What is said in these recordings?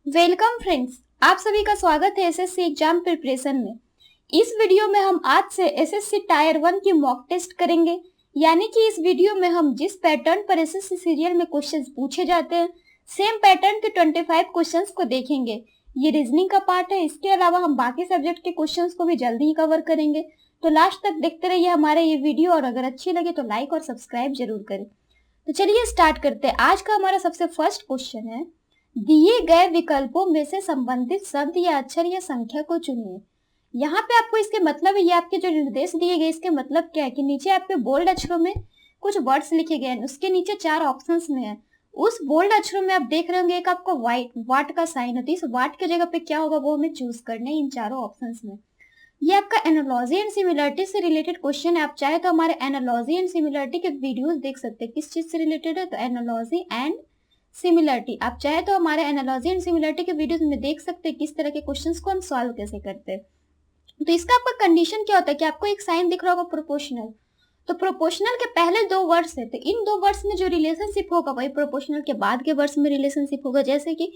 Welcome friends, आप सभी का स्वागत है एसएससी एग्जाम प्रिपरेशन में। इस वीडियो में हम आज से एसएससी टायर 1 की मॉक टेस्ट करेंगे। यानी कि इस वीडियो में हम जिस पैटर्न पर एसएससी सीरियल में क्वेश्चंस पूछे जाते हैं, सेम पैटर्न के 25 क्वेश्चंस को देखेंगे। ये रीजनिंग का पार्ट है। इसके अलावा हम बाकी सब्जेक्ट के क्वेश्चंस को भी जल्दी ही कवर करेंगे। तो लास्ट तक देखते रहिए हमारे ये वीडियो, और अगर अच्छी लगे तो लाइक और सब्सक्राइब जरूर करें। तो चलिए स्टार्ट करते हैं। आज का हमारा सबसे फर्स्ट क्वेश्चन है, दिए गए विकल्पों में से संबंधित शब्द या अक्षर या संख्या को चुनिए। यहाँ पे आपको इसके मतलब है, ये आपके जो निर्देश दिए गए इसके मतलब क्या है कि नीचे आपके बोल्ड अक्षरों में कुछ वर्ड्स लिखे गए हैं, उसके नीचे 4 ऑप्शंस में है। उस बोल्ड अक्षरों में आप देख रहे होंगे एक आपको वाट का साइन होता है। इस वाट के जगह पे क्या होगा वो हमें चूज करना है इन चारों ऑप्शंस में। ये आपका एनालॉजी एंड सिमिलरिटी से रिलेटेड क्वेश्चन है। आप चाहे तो हमारे एनालॉजी एंड सिमिलरिटी के वीडियोस देख सकते हैं। किस चीज से रिलेटेड है? तो एनालॉजी एंड सिमिलरिटी। आप चाहे तो हमारे एनालॉजी एंड सिमिलरिटी के वीडियोस में देख सकते हैं किस तरह के क्वेश्चंस को हम सॉल्व कैसे करते हैं। तो इसका आपका कंडीशन क्या होता है कि आपको एक साइन दिख रहा होगा प्रोपोर्शनल, तो प्रोपोर्शनल के पहले 2 वर्ड्स है, तो इन 2 वर्ड्स में जो रिलेशनशिप होगा वही प्रोपोर्शनल के बाद के वर्ड्स में रिलेशनशिप होगा। जैसे कि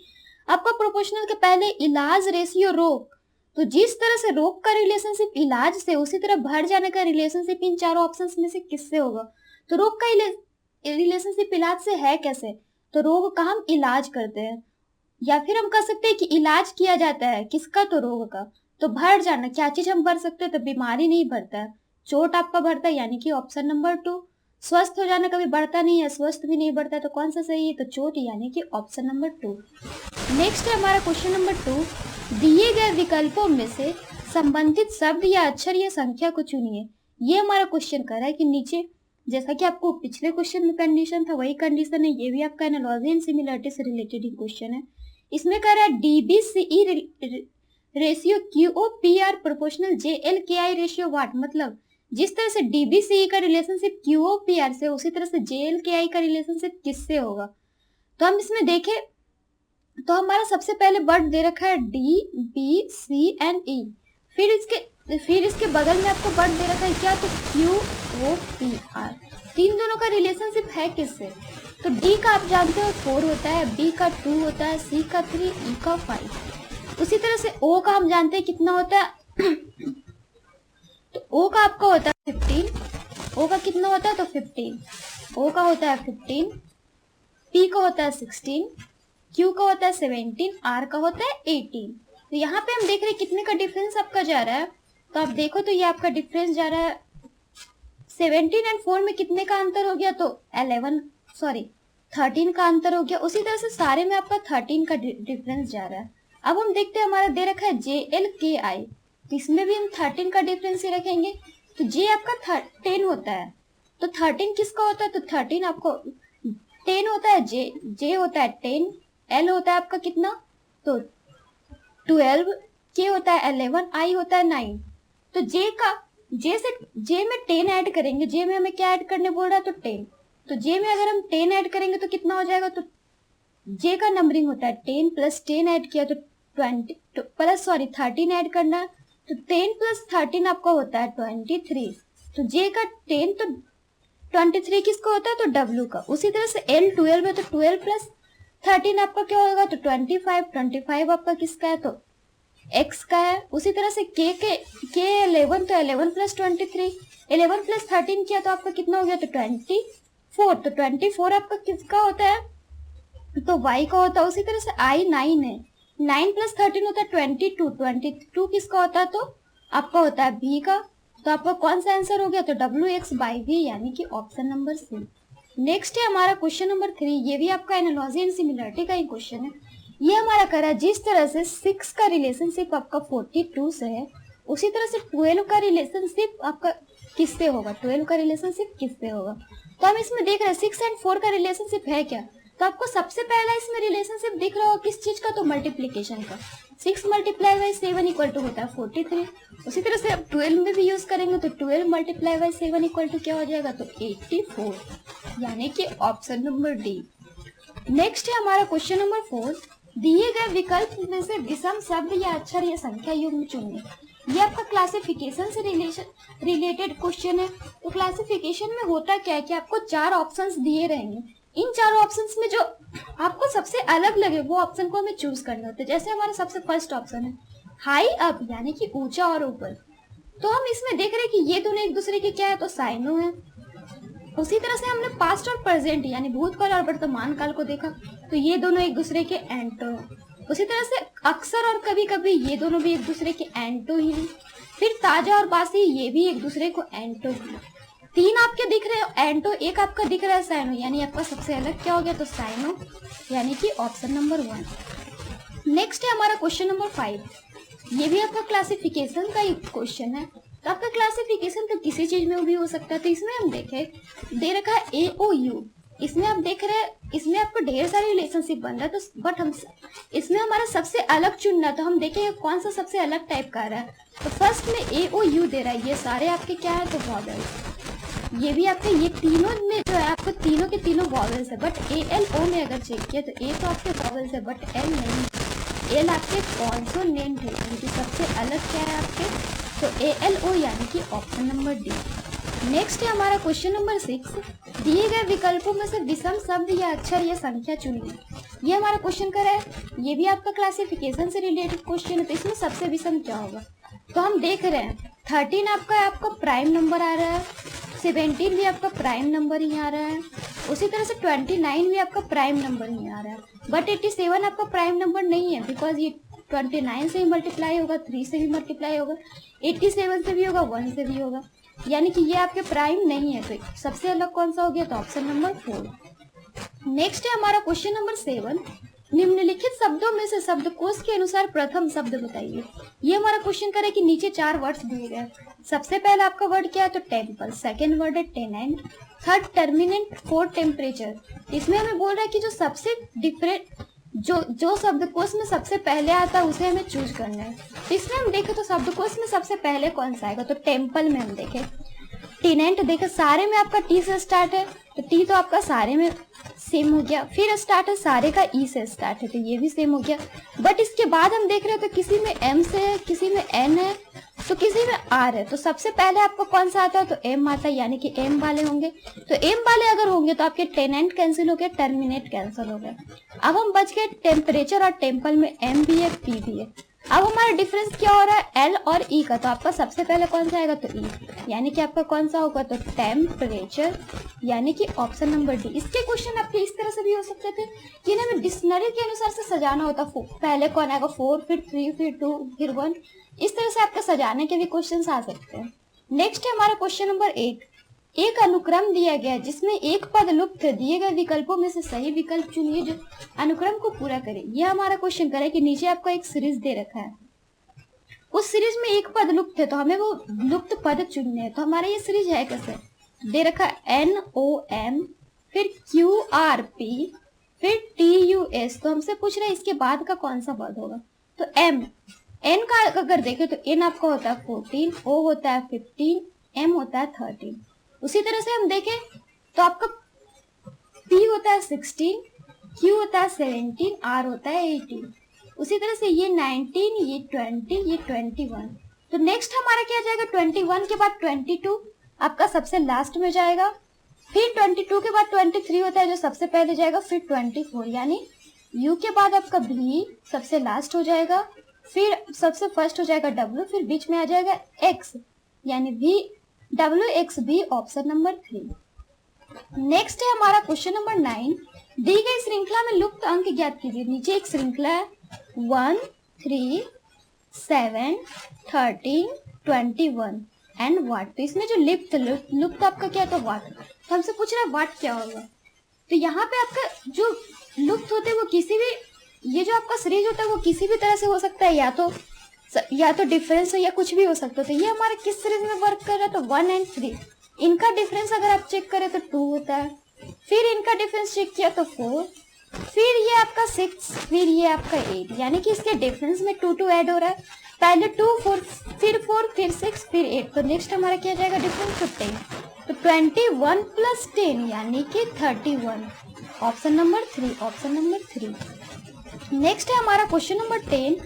आपका प्रोपोर्शनल के पहले इलाज रेशियो रोग, तो जिस तरह से रोग का रिलेशनशिप इलाज से, उसी तरह भर जाने का रिलेशनशिप इन चारों ऑप्शंस में से किससे होगा? तो रोग का रिलेशनशिप इलाज से है कैसे? तो रोग का हम इलाज करते हैं, या फिर हम कह सकते हैं कि इलाज किया जाता है किसका? तो रोग का। तो भर जाना, क्या चीज हम भर सकते हैं? तो बीमारी नहीं भरता है, चोट आपका भरता है, यानी कि ऑप्शन नंबर 2। स्वस्थ हो जाना कभी बढ़ता नहीं है, स्वस्थ भी नहीं बढ़ता है, तो कौन सा सही है? तो चोट, यानी कि ऑप्शन नंबर 2। नेक्स्ट है हमारा क्वेश्चन नंबर 2, दिए गए विकल्पों में से संबंधित शब्द या अक्षर या संख्या को चुनिए। ये हमारा क्वेश्चन कर रहा है कि नीचे जैसा कि आपको पिछले क्वेश्चन में कंडीशन था वही कंडीशन है, ये भी आपका एनालॉजी एंड सिमिलरिटी से रिलेटेड ही क्वेश्चन है। इसमें कह रहा है डीबीसीई रेशियो क्यूओपीआर प्रोपोर्शनल जेएलकेआई रेशियो वाट। मतलब जिस तरह से डीबीसीई का रिलेशनशिप क्यूओपीआर से, उसी तरह से जेएलकेआई का रिलेशनशिप किससे होगा? तो हम इसमें देखें तो हमारा सबसे पहले वर्ड दे रखा है डी बी सी एंड ई, फिर इसके बगल में आपको वर्ड दे रखा है क्या? तो क्यू ओ पी आर। तीन दोनों का रिलेशनशिप है किससे? तो डी का आप जानते हो 4 होता है, बी का 2 होता है, सी का 3, ई का 5। उसी तरह से ओ का हम जानते हैं कितना होता है तो ओ का आपका होता है 15। ओ का कितना होता है? तो 15। ओ का होता है 15, पी का होता है 16, क्यू का होता है 17, आर का होता है 18। तो यहाँ पे हम देख रहे हैं कितने का डिफरेंस आपका जा रहा है। तो आप देखो तो ये आपका डिफरेंस जा रहा है 17 एंड 4 में कितने का अंतर हो गया? तो 13 का अंतर हो गया। उसी तरह से सारे में आपका 13 का डिफरेंस जा रहा है। अब हम देखते हैं हमारा दे रखा है JLKI, तो इसमें भी हम 13 का डिफरेंस ही रखेंगे। तो J आपका 10 होता है, तो 13 किसका होता है? तो 13 आपको 10 होता है, J होता है 10, L होता है आपका कितना? तो 12, K होता है 11, I होता है 9। तो J में 10 ऐड करेंगे। J में हमें क्या ऐड करने बोल रहा है? तो 10। तो J में अगर हम 10 ऐड करेंगे तो कितना हो जाएगा? तो J का नंबरिंग होता है 10 प्लस 10 ऐड किया तो 13 ऐड करना है, तो 10 प्लस 13 आपका होता है 23। तो J का 10 तो 23 किसका होता है? तो W का। उसी तरह से L 12 है, तो 12 प्लस 13 आपका क्या होगा? तो 25 आपका किसका है? तो X का है। उसी तरह से K 11, तो 11 प्लस 23, 11 प्लस 13 किया तो आपका कितना हो गया? तो 24। तो 24 आपका किसका होता है? तो Y का होता है। उसी तरह से I 9 है, 9 प्लस 13 होता है 22 किसका होता है? तो आपका होता है B का। तो आपका कौन सा आंसर हो गया? तो WX/V, यानी कि ऑप्शन नंबर C। नेक्स्ट है हमारा क्वेश्चन नंबर 3। ये भी आपका एनालॉजी एंड सिमिलरिटी का ही क्वेश्चन है। ये हमारा कह रहा है जिस तरह से 6 का रिलेशनशिप आपका 42 से है, उसी तरह से 12 का रिलेशनशिप आपका किससे होगा? 12 का रिलेशनशिप किससे होगा? तो हम इसमें देख रहे हैं 6 एंड 4 का रिलेशनशिप है क्या? तो आपको सबसे पहला इसमें रिलेशनशिप दिख रहा होगा किस चीज का? तो मल्टीप्लीकेशन का। 6 मल्टीप्लाई बाई 7 इक्वल टू होता है 43। उसी तरह से आप 12 में भी यूज करेंगे तो 12 मल्टीप्लाई बाई 7 इक्वल टू क्या हो जाएगा? तो 84, यानी कि ऑप्शन नंबर डी। नेक्स्ट है हमारा क्वेश्चन नंबर 4, दिए गए विकल्प में से विषम शब्द या अक्षर या संख्या युग्म चुनिए। ये आपका क्लासिफिकेशन से रिलेटेड क्वेश्चन है। तो क्लासिफिकेशन में होता क्या है कि आपको 4 ऑप्शंस दिए रहेंगे, इन चारों ऑप्शंस में जो आपको सबसे अलग लगे वो ऑप्शन को हमें चूज करना होता है। जैसे हमारा सबसे फर्स्ट ऑप्शन है हाई अप, यानी कि ऊंचा और ऊपर, तो हम इसमें देख रहे हैं कि ये दोनों एक दूसरे के क्या है, तो साइनो है। उसी तरह से हमने पास्ट और प्रेजेंट यानी भूतकाल और वर्तमान काल को देखा, तो ये दोनों एक दूसरे के एंटो है। उसी तरह से अक्सर और कभी कभी ये दोनों भी एक दूसरे के एंटो ही हैं। फिर ताजा और बासी ये भी एक दूसरे को एंटो ही। तीन आपके दिख रहे हैं एंटो, एक आपका दिख रहा है साइनो, यानी आपका सबसे अलग क्या हो गया, तो साइनो, यानी कि ऑप्शन नंबर 1। नेक्स्ट है हमारा क्वेश्चन नंबर 5। ये भी आपका क्लासिफिकेशन का ही क्वेश्चन है। तो आपका क्लासिफिकेशन तो किसी चीज में भी हो सकता है। तो इसमें हम देखें, दे रखा है AOU, इसमें आप देख रहे हैं इसमें आपको ढेर सारे रिलेशनशिप बन रहा है, तो बट हम इसमें हमारा सबसे अलग चुनना, तो हम देखेंगे कौन सा सबसे अलग टाइप का आ रहा है। तो फर्स्ट में AOU दे रहा है, ये सारे आपके क्या है, तो वॉवेल्स। ये भी आपके ये तीनों में जो है आपको तीनों के तीनों वॉवेल्स है, बट ALO में अगर चेक किया तो A तो आपके वॉवेल्स है बट L नहीं। L आपके कॉन्सोनेंट है, क्योंकि सबसे अलग क्या है आपके, तो ALO, यानी कि ऑप्शन नंबर D। नेक्स्ट है हमारा क्वेश्चन नंबर 6। दिए गए विकल्पों में से विषम शब्द या अक्षर या संख्या चुनिए। ये हमारा क्वेश्चन कर रहा है, ये भी आपका क्लासिफिकेशन से रिलेटेड क्वेश्चन है। तो इसमें सबसे विषम क्या होगा, तो हम देख रहे हैं 13 आपका प्राइम नंबर आ रहा है, 17 भी आपका प्राइम नंबर ही आ रहा है, उसी तरह से 29 भी आपका प्राइम नंबर ही आ रहा है, बट 87 आपका प्राइम नंबर नहीं है, बिकॉज ये 29 से ही मल्टीप्लाई होगा, 3 से भी मल्टीप्लाई होगा, 87 से भी होगा, 1 से भी होगा, यानी कि ये आपके प्राइम नहीं है। तो सबसे अलग कौन सा हो गया, तो ऑप्शन नंबर 4। नेक्स्ट है हमारा क्वेश्चन नंबर 7। निम्नलिखित शब्दों में से शब्दकोश के अनुसार प्रथम शब्द बताइए। ये हमारा क्वेश्चन करे कि नीचे 4 वर्ड्स दिए गए। सबसे पहला आपका वर्ड क्या है, तो टेम्पल, सेकेंड वर्ड है टेनेंट, थर्ड टर्मिनेंट, फोर्थ टेम्परेचर। इसमें हमें बोल रहा है कि जो सबसे डिफरेंट जो शब्दकोश में सबसे पहले आता है उसे हमें चूज करना है। तो इसमें हम देखें तो शब्दकोश में सबसे पहले कौन सा आएगा, तो टेम्पल में हम देखें टेनेंट, देखें सारे में आपका टी से स्टार्ट है, तो टी तो आपका सारे में सेम हो गया। फिर स्टार्ट है सारे का ई से स्टार्ट है, तो ये भी सेम हो गया। बट इसके बाद हम देख रहे हैं तो किसी में एम से है, किसी में एन है, तो किसी में आर है। तो सबसे पहले आपको कौन सा आता है, तो एम आता है, यानी कि एम वाले होंगे। तो एम वाले अगर होंगे तो आपके टेनेंट कैंसिल हो गया, टर्मिनेट कैंसिल हो गया। अब हम बच गए टेम्परेचर और टेम्पल में एम भी है, पी भी है। अब हमारा डिफरेंस क्या हो रहा है, एल और ई का, तो आपका सबसे पहले कौन सा आएगा, तो ई, यानी कि आपका कौन सा होगा, तो टेम्परेचर, यानी कि ऑप्शन नंबर डी। इसके क्वेश्चन आपके इस तरह से भी हो सकते थे कि हमें डिक्शनरी के अनुसार से सजाना होता, पहले कौन आएगा 4, फिर 3, फिर 2, फिर 1, इस तरह से आपके सजाने के भी क्वेश्चन आ सकते हैं। नेक्स्ट है हमारा क्वेश्चन नंबर 8। एक अनुक्रम दिया गया जिसमें एक पद लुप्त है, दिए गए विकल्पों में से सही विकल्प चुनिए जो अनुक्रम को पूरा करे। यह हमारा क्वेश्चन करे कि नीचे आपका एक सीरीज दे रखा है, उस सीरीज में एक पद लुप्त है, तो हमें वो लुप्त पद चुनने हैं। तो हमारा ये सीरीज है कैसे, दे रखा है NOM, फिर QRP, फिर TUS। तो हमसे पूछ रहे हैं इसके बाद का कौन सा पद होगा, तो N का अगर देखें तो N आपका होता है 14, O होता है 15, M होता है 13। उसी तरह से हम देखें तो आपका P होता है 16, Q होता है 17, R होता है 18। उसी तरह से ये 19, ये 20, ये 21। तो नेक्स्ट हमारा क्या जाएगा, 21 के बाद 22 आपका सबसे लास्ट में जाएगा, फिर 22 के बाद 23 होता है जो सबसे पहले जाएगा, फिर 24, यानी U के बाद आपका B सबसे लास्ट हो जाएगा, फिर सबसे फर्स्ट हो जाएगा W, फिर बीच में आ जाएगा X, यानी WXB, ऑप्शन नंबर 3। नेक्स्ट है हमारा क्वेश्चन नंबर 9। दी गई श्रृंखला में लुप्त अंक ज्ञात कीजिए। नीचे एक श्रृंखला है 1, 3, 7, 13, 21 एंड वाट। तो इसमें जो लुप्त आपका क्या था, वाट। तो हमसे पूछ रहा है वाट क्या होगा। तो यहाँ पे आपका जो लुप्त होते हैं वो किसी भी, ये जो आपका सीरीज होता है वो किसी भी तरह से हो सकता है, या तो डिफरेंस हो या कुछ भी हो सकता है। तो ये हमारे किस सीरीज में वर्क कर रहा है, तो 1 और 3। इनका डिफरेंस अगर आप चेक करें तो 2 होता है, फिर इनका डिफरेंस चेक किया तो 4, फिर ये आपका 6, फिर ये आपका 8, यानी कि इसके डिफरेंस में 2 ऐड हो रहा है। पहले 2, 4, फिर 6, फिर 8। तो नेक्स्ट हमारा क्या जाएगा डिफरेंस, तो 10। तो 21 + 10 यानी कि 31, option number 3, option number 3। Next है हमारा क्वेश्चन नंबर 10।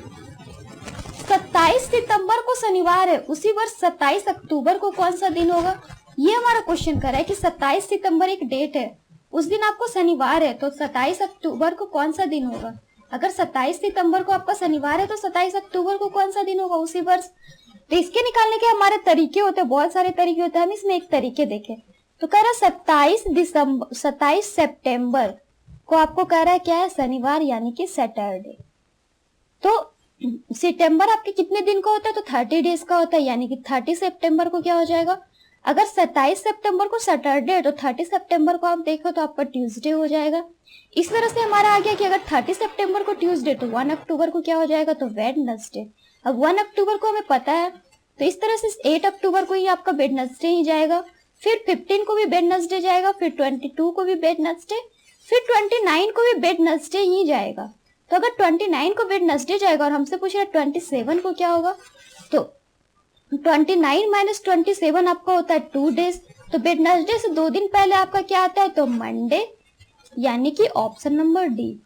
27 सितंबर को शनिवार है, उसी वर्ष 27 अक्टूबर को कौन सा दिन होगा। ये हमारा क्वेश्चन कर रहा है कि 27 सितंबर एक डेट है, उस दिन आपको शनिवार है तो 27 अक्टूबर को कौन सा दिन होगा? अगर 27 सितंबर को आपका शनिवार है तो 27 अक्टूबर को कौन सा दिन होगा उसी वर्ष? तो इसके निकालने के हमारे तरीके होते हैं, बहुत सारे तरीके होते हैं, हम इसमें एक तरीके देखें। तो कह रहा है 27 सितंबर को आपको कह रहा है क्या है? शनिवार यानी कि सैटरडे। तो सितंबर आपके कितने दिन का होता है? तो 30 डेज का होता है, यानी कि 30 सितंबर को क्या हो जाएगा? अगर 27 सितंबर को सैटरडे है तो 30 सितंबर को आप देखो तो आपका ट्यूसडे हो जाएगा। इस तरह से हमारा आ गया कि अगर 30 सितंबर को ट्यूसडे तो 1 अक्टूबर को क्या हो जाएगा? तो वेडनेसडे। अब 1 अक्टूबर को हमें पता है तो इस तरह से 8 अक्टूबर को ही आपका वेडनेसडे ही जाएगा, फिर 15 को भी वेडनेसडे जाएगा, फिर 22 को भी वेडनेसडे, फिर 29 को भी वेडनेसडे ही जाएगा। तो अगर 29 को वेडनेसडे जाएगा और हमसे पूछ रहा है 27 को क्या होगा, तो 29 माइनस 27 आपका होता है 2 डेज। तो वेडनेसडे से 2 दिन पहले आपका क्या आता है? तो मंडे, यानी कि ऑप्शन नंबर डी।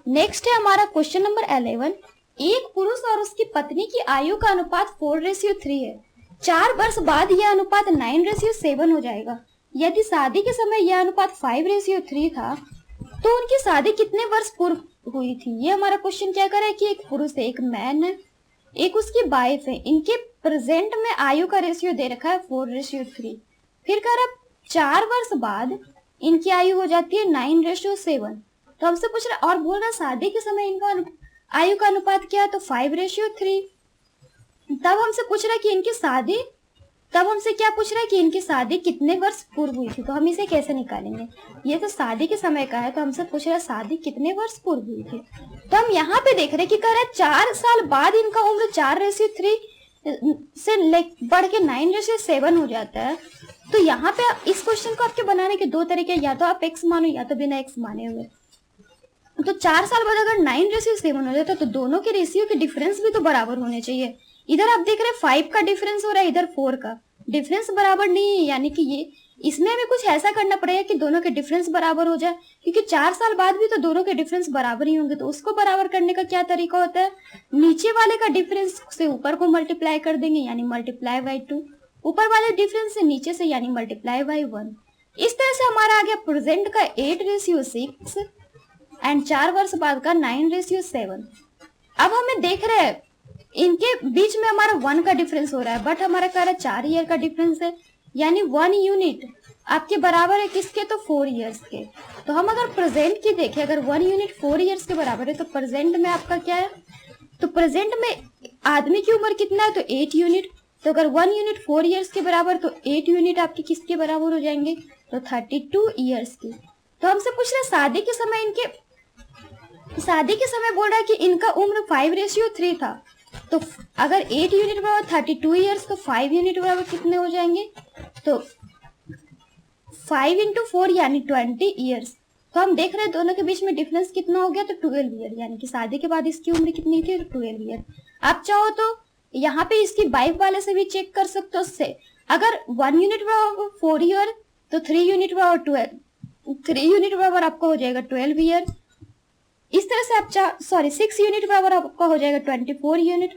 नेक्स्ट है हमारा क्वेश्चन नंबर 11। एक पुरुष और उसकी पत्नी की आयु का अनुपात 4:3 है। 4 वर्ष बाद यह अनुपात 9:7 हो जाएगा। यदि शादी के समय यह अनुपात 5:3 था तो उनकी शादी कितने वर्ष पूर्व हुई थी? ये हमारा क्वेश्चन क्या कर रहा है कि एक पुरुष है, एक मैन है, एक उसकी वाइफ है, इनके प्रेजेंट में आयु का रेशियो दे रखा है 4:3। फिर कह रहा है 4 वर्ष बाद इनकी आयु हो जाती है 9:7। तो हमसे पूछ रहा और बोल रहा शादी के समय इनका आयु का अनुपात क्या है? तो 5:3। तब हमसे पूछ रहा है कि इनकी शादी, तब हमसे क्या पूछ रहा है कि इनकी शादी कितने वर्ष पूर्व हुई थी? तो हम इसे कैसे निकालेंगे? ये तो शादी के समय का है, तो हमसे पूछ रहा है शादी कितने वर्ष पूर्व हुई थी। तो हम यहाँ पे देख रहे हैं कि कह रहा है 4 साल बाद इनका उम्र 4:3 से बढ़ के 9:7 हो जाता है। तो यहाँ पे इस क्वेश्चन को आपके बनाने के 2 तरीके, या तो आप x मानो या तो बिना x माने हुए। तो 4 साल बाद अगर 9:7 हो जाता है तो दोनों के रेशियो के डिफरेंस भी तो बराबर होने चाहिए। इधर आप देख रहे हैं 5 का डिफरेंस हो रहा है, इधर 4 का डिफरेंस बराबर नहीं है, यानी कि ये इसमें हमें कुछ ऐसा करना पड़ेगा कि दोनों के डिफरेंस बराबर हो जाए, क्योंकि 4 साल बाद भी तो दोनों के डिफरेंस बराबर ही होंगे। तो उसको बराबर करने का क्या तरीका होता है? नीचे वाले का डिफरेंस से ऊपर को मल्टीप्लाई कर देंगे, यानी मल्टीप्लाई बाई 2। ऊपर वाले डिफरेंस से नीचे से, यानी मल्टीप्लाई बाई 1। इस तरह से हमारा आ गया प्रेजेंट का 8:6 एंड 4 वर्ष बाद का 9:7। अब हमें देख रहे हैं इनके बीच में हमारा 1 का डिफरेंस हो रहा है, बट हमारा कह रहा है 4 ईयर का डिफरेंस है, यानी 1 यूनिट आपके बराबर है किसके? तो 4 इयर्स के। तो हम अगर प्रेजेंट की देखें, अगर 1 यूनिट 4 इयर्स के बराबर है तो प्रेजेंट में आपका क्या है? तो प्रेजेंट में आदमी की उम्र कितना है? तो 8 यूनिट। तो अगर 1 यूनिट 4 इयर्स के बराबर तो 8 यूनिट आपके किसके बराबर हो जाएंगे? तो 32 इयर्स की। तो हमसे पूछ रहे शादी के समय बोल रहा है कि इनका उम्र 5:3 था। तो अगर 8 यूनिट बराबर 32 इयर्स तो 5 यूनिट बराबर कितने हो जाएंगे? तो 5 × 4 यानी 20 इयर्स। तो हम देख रहे हैं दोनों के बीच में डिफरेंस कितना हो गया? तो 12 ईयर, यानी कि शादी के बाद इसकी उम्र कितनी थी? तो 12 ईयर। आप चाहो तो यहाँ पे इसकी वाइफ वाले से भी चेक कर सकते हो। उससे अगर 1 यूनिट बराबर 4 ईयर तो 3 यूनिट बराबर 3 यूनिट बराबर आपका हो जाएगा 12 ईयर। इस तरह से आप 6 यूनिट बराबर आपका हो जाएगा 24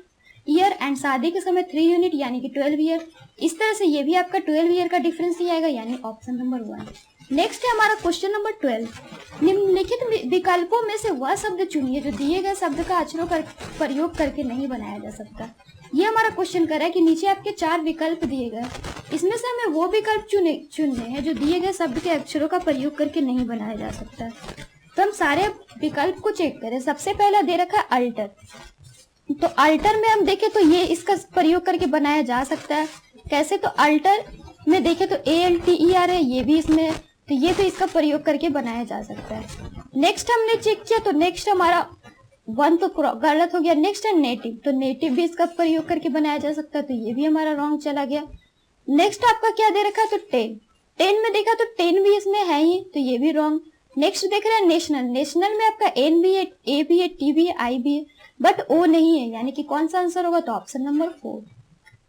ईयर एंड शादी के समय 3 यूनिट यानी कि 12 ईयर। इस तरह से ये भी आपका 12 ईयर का डिफरेंस ही आएगा, यानी ऑप्शन नंबर 1। नेक्स्ट है हमारा क्वेश्चन नंबर 12। निम्नलिखित विकल्पों में से वह शब्द चुनिए जो दिए गए शब्द का अक्षरों का प्रयोग करके नहीं बनाया जा सकता। ये हमारा क्वेश्चन कर रहा है कि नीचे आपके 4 विकल्प दिए गए, इसमें से हमें वो विकल्प चुनने हैं जो दिए गए शब्द के अक्षरों का प्रयोग करके नहीं बनाया जा सकता। तो हम सारे विकल्प को चेक करें। सबसे पहला दे रखा है अल्टर। तो अल्टर में हम देखें तो ये इसका प्रयोग करके बनाया जा सकता है। कैसे? तो अल्टर में देखें तो ALTER है, ये भी इसमें है, तो ये तो इसका प्रयोग करके बनाया जा सकता है। नेक्स्ट हमने चेक किया तो नेक्स्ट हमारा 1 तो गलत हो गया। नेक्स्ट है नेटिव। तो नेटिव भी इसका प्रयोग करके बनाया जा सकता है, तो ये भी हमारा रॉन्ग चला गया। नेक्स्ट आपका क्या दे रखा है? तो 10 में देखा तो 10 भी इसमें है ही, तो ये भी रॉन्ग। नेक्स्ट देख रहे हैं नेशनल। नेशनल में आपका N भी है, A भी है, T भी है, I भी है, बट O नहीं है, यानी कि कौन सा आंसर होगा? तो ऑप्शन नंबर 4।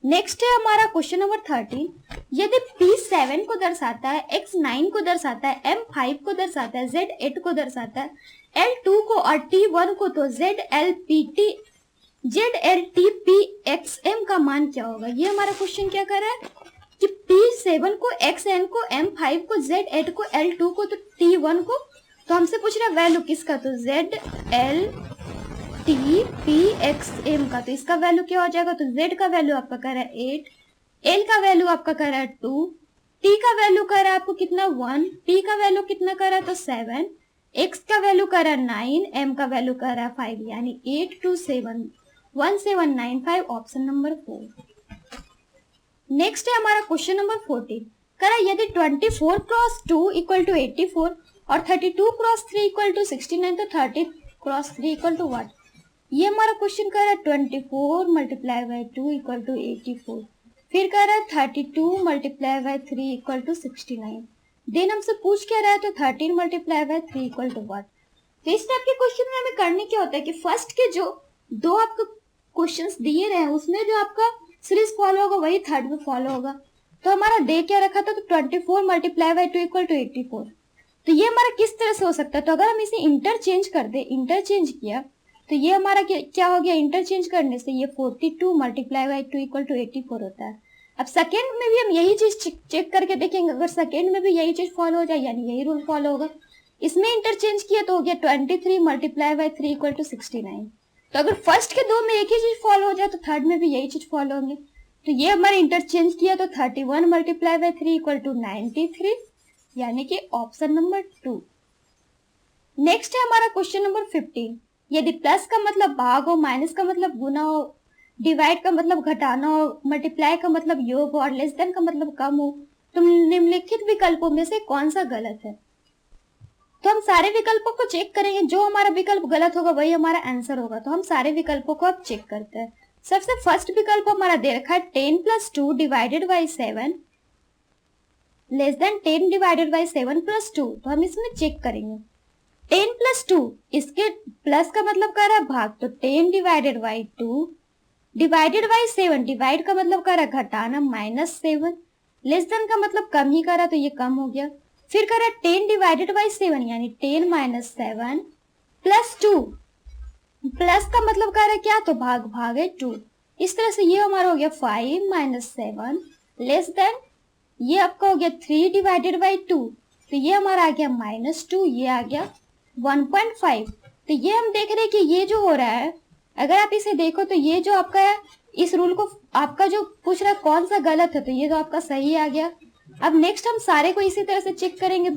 नेक्स्ट है हमारा क्वेश्चन नंबर 13। यदि P 7 को दर्शाता है, X 9 को दर्शाता है, M 5 को दर्शाता है, Z 8 को दर्शाता है, L 2 को और T 1 को, तो ZLTPXM का मान क्या होगा? ये हमारा क्वेश्चन क्या कर रहा है कि P7 को, XN को, M5 को, Z8 को, L2 को, तो T1 को, तो हमसे पूछ रहा है वैल्यू किसका, तो ZLTPXM का, तो इसका वैल्यू क्या हो जाएगा, तो Z का वैल्यू आपका कह रहा है 8, L का वैल्यू आपका कह रहा है 2, T का वैल्यू कह रहा है आपको कितना 1, P का वैल्यू कितना कह रहा है तो 7, X का वैल्यू कह रहा है 9, M का वैल्यू कह रहा है 5, यानी 8271795, ऑप्शन नंबर 4। नेक्स्ट है हमारा क्वेश्चन नंबर 14, कह रहा है यदि 24 क्रॉस 2 इक्वल टू 84 और 32 क्रॉस 3 इक्वल टू 69, तो 30 क्रॉस 3 इक्वल टू व्हाट। ये हमारा क्वेश्चन कह रहा है 24 मल्टीप्लाई बाई 2 इक्वल टू 84, फिर कह रहा है 32 multiply by 3 equal to 69, then हमसे पूछ क्या रहा है तो 13 multiply by 3 equal to what. तो इस टाइप के क्वेश्चन में हमें करने क्या होता है कि फर्स्ट के जो दो आपको क्वेश्चंस दिए रहे हैं उसमें जो आपका सीरीज फॉलो होगा वही थर्ड में फॉलो होगा। तो हमारा डे क्या रखा था, तो 24 मल्टीप्लाई बाई 2 इक्वल टू 84। तो ये हमारा किस तरह से हो सकता है, तो अगर हम इसे इंटरचेंज कर दे, इंटरचेंज किया तो ये हमारा क्या हो गया, इंटरचेंज करने से ये 42 मल्टीप्लाई बाई 2 इक्वल टू 84 होता है। अब सेकेंड में भी हम यही चीज चेक करके देखेंगे, अगर सेकेंड में भी यही चीज फॉलो हो जाए यानी यही रूल फॉलो होगा। इसमें इंटरचेंज किया तो हो गया 23 मल्टीप्लाई बाई 3 इक्वल टू 69। तो अगर फर्स्ट के दो में एक ही चीज फॉलो हो जाए तो थर्ड में भी यही चीज फॉलो होंगे। तो ये हमारे इंटरचेंज किया तो 31 मल्टीप्लाई बाई 3 इक्वल टू 93, यानी कि ऑप्शन नंबर 2। नेक्स्ट है हमारा क्वेश्चन नंबर 15, यदि प्लस का मतलब भाग हो, माइनस का मतलब गुना हो, डिवाइड का मतलब घटाना हो, मल्टीप्लाई का मतलब योग हो और लेस देन का मतलब कम हो, तो निम्नलिखित विकल्पों में से कौन सा गलत है। तो हम सारे विकल्पों को चेक करेंगे, जो हमारा विकल्प गलत होगा वही हमारा आंसर होगा। तो हम सारे विकल्पों को अब चेक करते हैं। सबसे फर्स्ट विकल्प हमारा दे रखा है 10 plus 2 divided by 7 less than 10 divided by 7 plus 2। तो हम इसमें चेक करेंगे 10 प्लस 2, इसके प्लस का मतलब कर रहा है भाग, तो 10 divided by 2 divided by 7, divide का मतलब कर रहा है घटाना, माइनस 7, लेस देन का मतलब कम ही करा तो ये कम हो गया। फिर कर रहा है 10 डिवाइडेड बाई 7 यानी 10 माइनस 7 प्लस 2, प्लस का मतलब कर रहा है क्या, तो भाग, भाग है 2। इस तरह से ये हमारा हो गया 5 माइनस 7 लेस देन, ये आपका हो गया 3 डिवाइडेड बाई 2, तो ये हमारा आ गया माइनस 2, ये आ गया 1.5। तो ये हम देख रहे हैं कि ये जो हो रहा है, अगर आप इसे देखो तो ये जो आपका है, इस रूल को आपका जो पूछ रहा है कौन सा गलत है, तो ये तो आपका सही आ गया। अब नेक्स्ट हम सारे को इसी तरह से चेक करेंगे।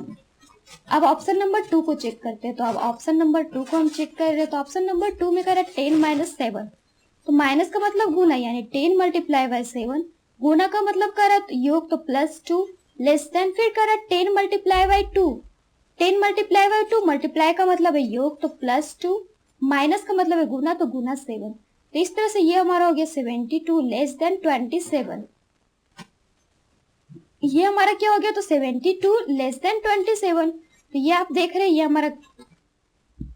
अब ऑप्शन नंबर 2 को चेक करते हैं। तो अब ऑप्शन नंबर 2 को हम चेक कर रहे हैं। तो ऑप्शन नंबर 2 में कर रहा है 10 माइनस 7, तो माइनस का मतलब गुना यानी 10 मल्टीप्लाई बाई 7, गुना का मतलब कर रहा है योग तो प्लस 2 लेस देन, फिर कर रहा है 10 multiply by 2, 10 multiply by 2, multiply का मतलब है योग तो प्लस 2, माइनस का मतलब है गुना तो गुना 7। तो इस तरह से ये हमारा हो गया 72 लेस देन 27। ये हमारा क्या हो गया, तो 72 लेस देन 27। तो ये आप देख रहे हैं ये हमारा,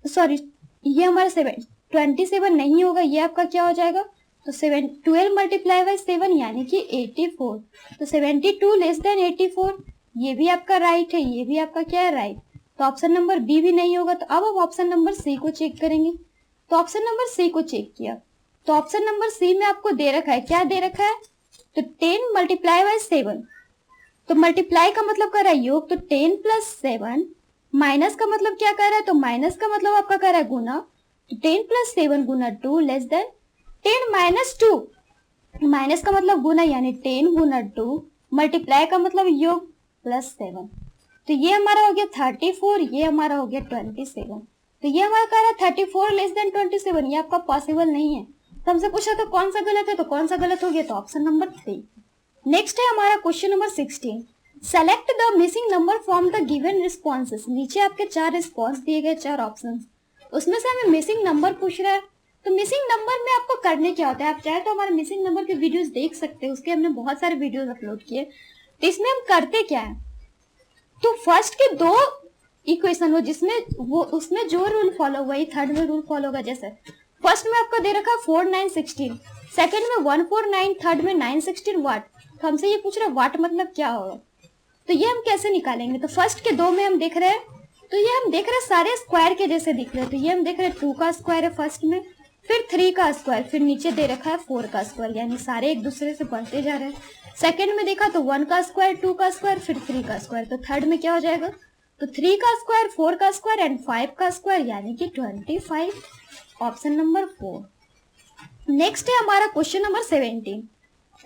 सॉरी ये हमारा 27 नहीं होगा, ये आपका क्या हो जाएगा, तो 12 मल्टीप्लाई बाई 7 यानी कि 84। तो 72 लेस देन 84, ये भी आपका राइट है, ये भी आपका क्या है, राइट। तो ऑप्शन नंबर बी भी नहीं होगा। तो अब हम ऑप्शन नंबर सी को चेक करेंगे। तो ऑप्शन नंबर सी को चेक किया तो ऑप्शन नंबर सी में आपको दे रखा है, क्या दे रखा है, तो 10 मल्टीप्लाई बाई 7, तो मल्टीप्लाई का मतलब कर रहा है योग तो 10 प्लस 7, माइनस का मतलब क्या कर रहा है, तो माइनस का मतलब आपका कर रहा है गुना, तो 10 प्लस 7 गुना 2 लेस देन 10 माइनस 2, माइनस का मतलब गुना यानी 10 गुना 2, मल्टीप्लाई का मतलब योग प्लस 7। तो ये हमारा हो गया 34, ये हमारा हो गया 27। तो ये हमारा कह रहा है 34 लेस देन 27, ये आपका पॉसिबल नहीं है। तो हमसे पूछा तो कौन सा गलत है, तो कौन सा गलत हो गया, तो ऑप्शन नंबर 3। नेक्स्ट है हमारा question number 16, select the missing number from the given responses. नीचे आपके 4 रिस्पॉन्स दिए गए, 4 ऑप्शंस, उसमें से हमें मिसिंग नंबर पूछ रहा है। तो मिसिंग नंबर में आपको करने क्या होता है, आप चाहे तो हमारे मिसिंग नंबर के वीडियोस देख सकते हैं, उसके हमने बहुत सारे वीडियोस अपलोड किए। तो इसमें हम करते क्या है, तो फर्स्ट के 2 इक्वेशन हो जिसमें वो उसमें जो रूल फॉलो वही थर्ड में रूल फॉलो होगा। जैसे फर्स्ट में आपका दे रखा 4 9 16, सेकंड में 1 4 9, थर्ड में 9 16 वाट। तो हमसे ये पूछ रहा है वाट मतलब क्या होगा, तो ये हम कैसे निकालेंगे। तो फर्स्ट के 2 में हम देख रहे हैं, तो ये हम देख रहे हैं सारे स्क्वायर के जैसे दिख रहे हैं। तो ये हम देख रहे हैं 2 का स्क्वायर है फर्स्ट में, फिर 3 का स्क्वायर, फिर नीचे दे रखा है 4 का स्क्वायर, यानी सारे एक दूसरे से बढ़ते जा रहे हैं। सेकंड में देखा तो 1 का स्क्वायर, 2 का स्क्वायर, फिर 3 का स्क्वायर। तो थर्ड में क्या हो जाएगा, तो 3 का स्क्वायर, 4 का स्क्वायर एंड 5 का स्क्वायर, यानी कि 25, ऑप्शन नंबर 4। नेक्स्ट है हमारा क्वेश्चन नंबर 17।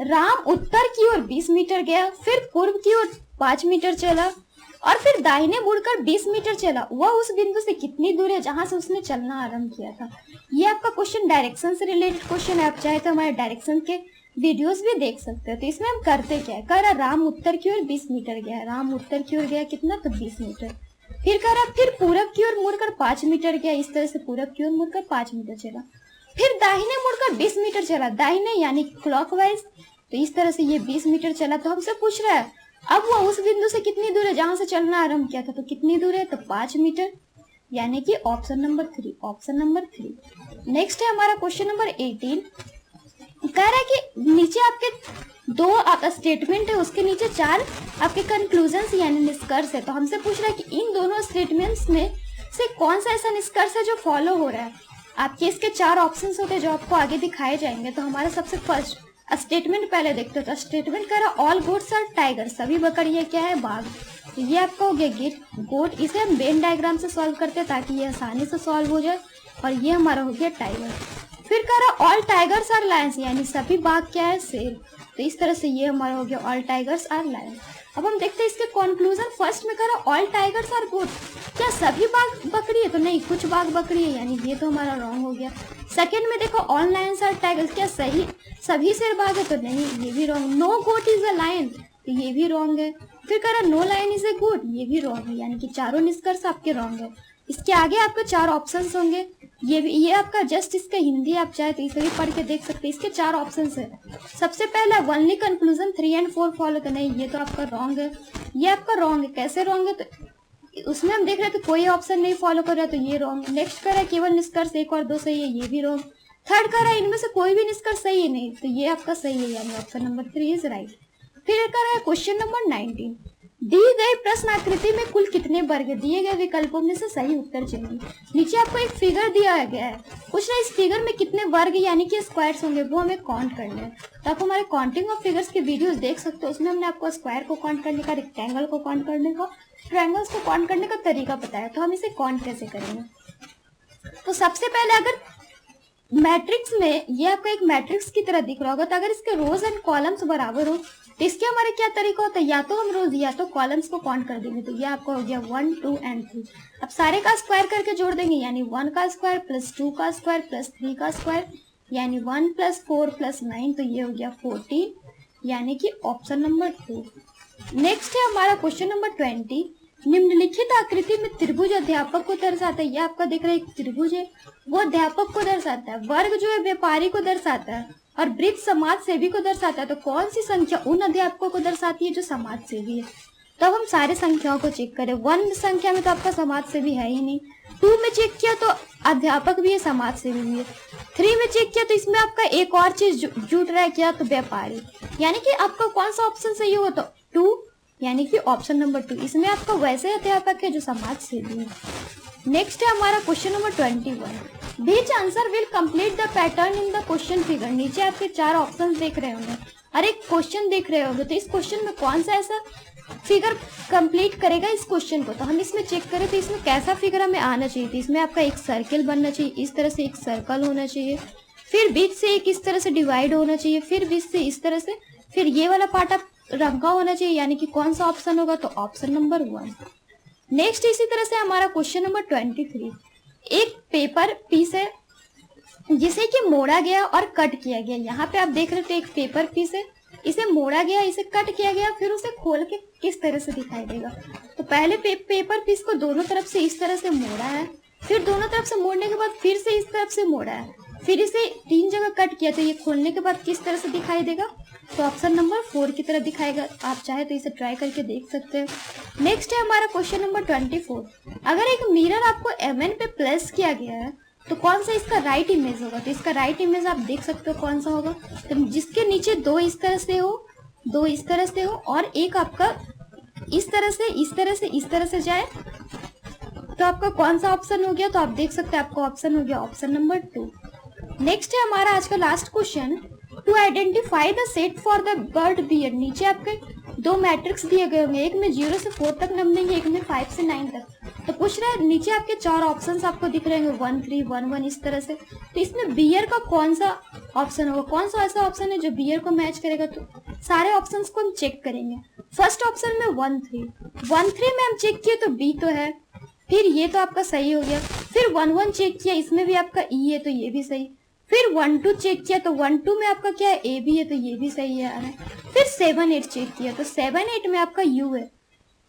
राम उत्तर की ओर 20 मीटर गया, फिर पूर्व की ओर 5 मीटर चला और फिर दाहिने मुड़कर 20 मीटर चला। वह उस बिंदु से कितनी दूर है जहां से उसने चलना आरंभ किया था। ये आपका क्वेश्चन डायरेक्शन से रिलेटेड क्वेश्चन है। आप चाहे तो हमारे डायरेक्शन के वीडियोस भी देख सकते हो। तो इसमें हम करते क्या है, कह रहा राम उत्तर की ओर 20 मीटर गया, राम उत्तर की ओर गया कितना, तो 20 मीटर। फिर कह रहा फिर पूरब की ओर मुड़कर 5 मीटर गया, इस तरह से पूरब की ओर मुड़कर 5 मीटर चला। फिर दाहिने मुड़कर 20 मीटर चला, दाहिने यानी क्लॉकवाइज, तो इस तरह से ये 20 मीटर चला। तो हमसे पूछ रहा है अब वो उस बिंदु से कितनी दूर है जहां से चलना आरंभ किया था, तो कितनी दूर है, तो 5 मीटर, यानी कि option number 3, option number 3। Next है हमारा क्वेश्चन नंबर 18। कह रहा है कि नीचे आपके 2 स्टेटमेंट है, उसके नीचे 4 आपके कंक्लूजन यानी निष्कर्ष है। तो हमसे पूछ रहा है कि इन दोनों स्टेटमेंट्स में से कौन सा ऐसा निष्कर्ष है जो फॉलो हो रहा है। आपके इसके 4 ऑप्शंस होते हैं जो आपको आगे दिखाए जाएंगे। तो हमारा सबसे फर्स्ट स्टेटमेंट पहले देखते हैं। तो स्टेटमेंट कह रहा ऑल गोट्स आर टाइगर, सभी बकरियां क्या है, बाघ। तो ये आपका हो गया गोट। इसे हम वेन डायग्राम से सॉल्व करते हैं ताकि ये आसानी से सॉल्व हो जाए। और ये हमारा हो गया टाइगर। फिर कह रहा ऑल टाइगर्स आर लायंस, यानी सभी बाघ क्या है, शेर। तो इस तरह से ये हमारा हो गया ऑल टाइगर्स आर लायंस। अब हम देखते हैं इसके कंक्लूजन। फर्स्ट में कह रहा ऑल टाइगर्स आर गोट, क्या सभी बाघ बकरी है, तो नहीं, कुछ बाघ बकरी है, यानी ये तो हमारा रॉन्ग हो गया। सेकंड में देखो ऑल लायंस आर टाइगर्स, क्या सही सभी शेर बाघ है, तो नहीं, ये भी wrong. No goat is a lion, तो ये भी रॉन्ग है। फिर कह रहा no lion is a goat, ये भी रॉन्ग है, यानी कि चारों निष्कर्ष आपके रॉन्ग है। इसके आगे आपके 4 ऑप्शंस होंगे, ये आपका जस्ट इसका हिंदी आप चाहे तो इसे भी पढ़ के देख सकते हैं। इसके 4 ऑप्शंस है। सबसे पहला ओनली कंक्लूजन 3 एंड 4 फॉलो, तो नहीं, ये तो आपका रॉन्ग है, ये आपका रॉन्ग है। कैसे रॉन्ग है, तो उसमें हम देख रहे थे कोई ऑप्शन नहीं फॉलो कर रहा, तो ये रॉन्ग। नेक्स्ट कर रहा है केवल निष्कर्ष 1 और 2 सही है, ये भी रॉन्ग। थर्ड कर रहा है इनमें से कोई भी निष्कर्ष सही है, नहीं, तो ये आपका सही है, यानी ऑप्शन नंबर 3 इज राइट। फिर कर रहा है क्वेश्चन नंबर 19। दिए गए प्रश्न आकृति में कुल कितने वर्ग है, दिए गए विकल्पों में से सही उत्तर चुनिए। नीचे आपको एक फिगर दिया गया है, कुछ ना इस फिगर में कितने वर्ग यानी कि स्क्वायर्स होंगे वो हमें काउंट करना है। तो आप हमारे काउंटिंग ऑफ फिगर्स के वीडियोस देख सकते हो, उसमें हमने आपको स्क्वायर को काउंट करने का, रेक्टेंगल को काउंट करने का, ट्रायंगल्स को काउंट करने का तरीका बताया। तो हम इसे काउंट कैसे करेंगे। तो सबसे पहले अगर मैट्रिक्स में ये आपको एक मैट्रिक्स की तरह दिख रहा होगा, तो अगर इसके रोज एंड कॉलम्स बराबर हो तो इसके हमारे क्या तरीका होता है, या तो हम रोज या तो कॉलम्स को काउंट कर देंगे। तो ये आपका हो गया 1, 2 एंड 3। अब सारे का स्क्वायर करके जोड़ देंगे, यानी 1 का स्क्वायर प्लस 2 का स्क्वायर प्लस 3 का स्क्वायर, यानी 1 + 4 + 9, तो ये हो गया 14, यानी कि ऑप्शन नंबर 2। नेक्स्ट है हमारा क्वेश्चन नंबर 20। निम्नलिखित आकृति में त्रिभुज अध्यापक को दर्शाता है। ये आपका दिख रहा है एक त्रिभुज है, वो अध्यापक को दर्शाता है। वर्ग जो है व्यापारी को दर्शाता है और वृत्त समाज सेवी को दर्शाता है। तो कौन सी संख्या उन अध्यापकों को दर्शाती है जो समाज सेवी है। तो अब हम सारे संख्याओं को चेक करें। 1 संख्या में तो आपका समाज सेवी है ही नहीं। 2 में चेक किया तो अध्यापक भी है, समाज सेवी भी है। 3 में चेक किया तो इसमें आपका एक और चीज जुट रहा है, क्या, तो व्यापारी, यानी कि आपका कौन सा ऑप्शन सही हो, तो 2, यानी कि ऑप्शन नंबर 2। इसमें आपका वैसे अध्यापक है जो समाज सेवी है। नेक्स्ट है हमारा question number 21। Which answer will complete the pattern in the question figure. नीचे आपके 4 ऑप्शन देख रहे होंगे और एक क्वेश्चन देख रहे होंगे। तो इस क्वेश्चन में कौन सा ऐसा फिगर कंप्लीट करेगा इस क्वेश्चन को। तो हम इसमें चेक करें तो इसमें कैसा फिगर हमें आना चाहिए। तो इसमें आपका एक सर्किल बनना चाहिए, इस तरह से एक सर्कल होना चाहिए, फिर बीच से एक इस तरह से डिवाइड होना चाहिए, फिर बीच से इस तरह से, फिर ये वाला पार्ट आप रंगा होना चाहिए, यानी कि कौन सा ऑप्शन होगा, तो ऑप्शन नंबर 1। नेक्स्ट इसी तरह से हमारा क्वेश्चन नंबर 23। एक पेपर पीस है जिसे कि मोड़ा गया और कट किया गया। यहाँ पे आप देख रहे थे एक पेपर पीस है, इसे मोड़ा गया, इसे कट किया गया, फिर उसे खोल के किस तरह से दिखाई देगा। तो पहले पेपर पीस को दोनों तरफ से इस तरह से मोड़ा है, फिर दोनों तरफ से मोड़ने के बाद फिर से इस तरफ से मोड़ा है, फिर इसे 3 जगह कट किया। तो ये खोलने के बाद किस तरह से दिखाई देगा, तो ऑप्शन नंबर 4 की तरह दिखाएगा। आप चाहे तो इसे ट्राई करके देख सकते हैं। नेक्स्ट है हमारा क्वेश्चन नंबर 24। अगर एक मिरर आपको mn पे प्लेस किया गया है तो कौन सा इसका राइट इमेज होगा। तो इसका राइट इमेज आप देख सकते हो कौन सा होगा, तो जिसके नीचे 2 इस तरह से हो, 2 इस तरह से हो और एक आपका इस तरह से, इस तरह से, इस तरह से जाए, तो आपका कौन सा ऑप्शन हो गया। तो आप देख सकते हैं आपका ऑप्शन हो गया ऑप्शन नंबर 2। नेक्स्ट है हमारा आज का last question, to identify the set for the bird bear. नीचे आपके दो मैट्रिक्स दिए गए होंगे, एक में 0 से 4 तक नंबर देंगे, एक में 5 से 9 तक। तो पूछ रहा है नीचे आपके 4 ऑप्शंस आपको दिख रहे होंगे 1 3 1 1 इस तरह से। तो इसमें बियर का कौन सा ऑप्शन होगा, कौन सा ऐसा ऑप्शन है जो बियर को मैच करेगा। तो सारे ऑप्शंस को हम चेक करेंगे। फर्स्ट ऑप्शन में 1 3 में हम चेक किए तो बी तो है, फिर ये तो आपका सही हो गया। फिर 1 1 चेक किया, इसमें भी आपका ई है तो ये भी सही। फिर 1 2 चेक किया तो 1 2 में आपका क्या है, ए भी है तो ये भी सही है आर है। फिर 7 8 चेक किया तो 7 8 में आपका यू है,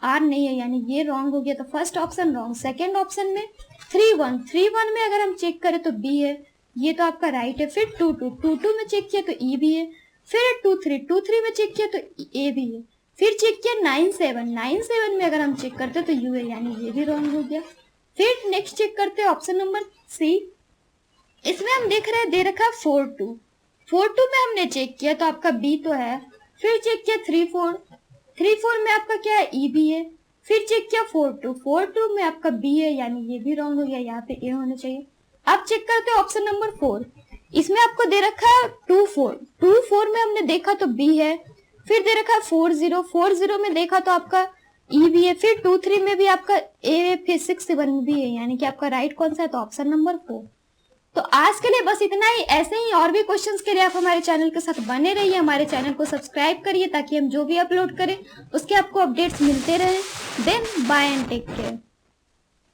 आर नहीं है, यानी ये रॉन्ग हो गया। तो first option wrong. Second option में 3 1 में अगर हम चेक करें तो बी है, ये तो आपका राइट है। फिर 2 2 में चेक किया तो ई भी है। फिर 2 3 में चेक किया तो ए भी है। फिर चेक किया 9 7 में अगर हम चेक करते तो यू है, यानी ये भी रॉन्ग हो गया। फिर नेक्स्ट चेक करते हैं ऑप्शन नंबर सी। इसमें हम देख रहे हैं दे रखा है 4 2 में हमने चेक किया तो आपका बी तो है। फिर चेक किया 3 4 में आपका क्या है, ई भी है। फिर चेक किया 4 2 में आपका बी है, यानी ये भी रॉन्ग हो गया, यहाँ पे ए होना चाहिए। अब चेक करते हैं ऑप्शन नंबर 4। इसमें आपको दे रखा है 2 4 में हमने देखा तो बी है। फिर दे रखा है 4 0 में देखा तो आपका ई भी है। फिर 2 3 में भी आपका ए है। फिर 6 7 भी है, यानी कि आपका राइट कौन सा है, तो ऑप्शन नंबर 4। तो आज के लिए बस इतना ही। ऐसे ही और भी क्वेश्चंस के लिए आप हमारे चैनल के साथ बने रहिए। हमारे चैनल को सब्सक्राइब करिए ताकि हम जो भी अपलोड करें उसके आपको अपडेट्स मिलते रहे। Then bye and take care.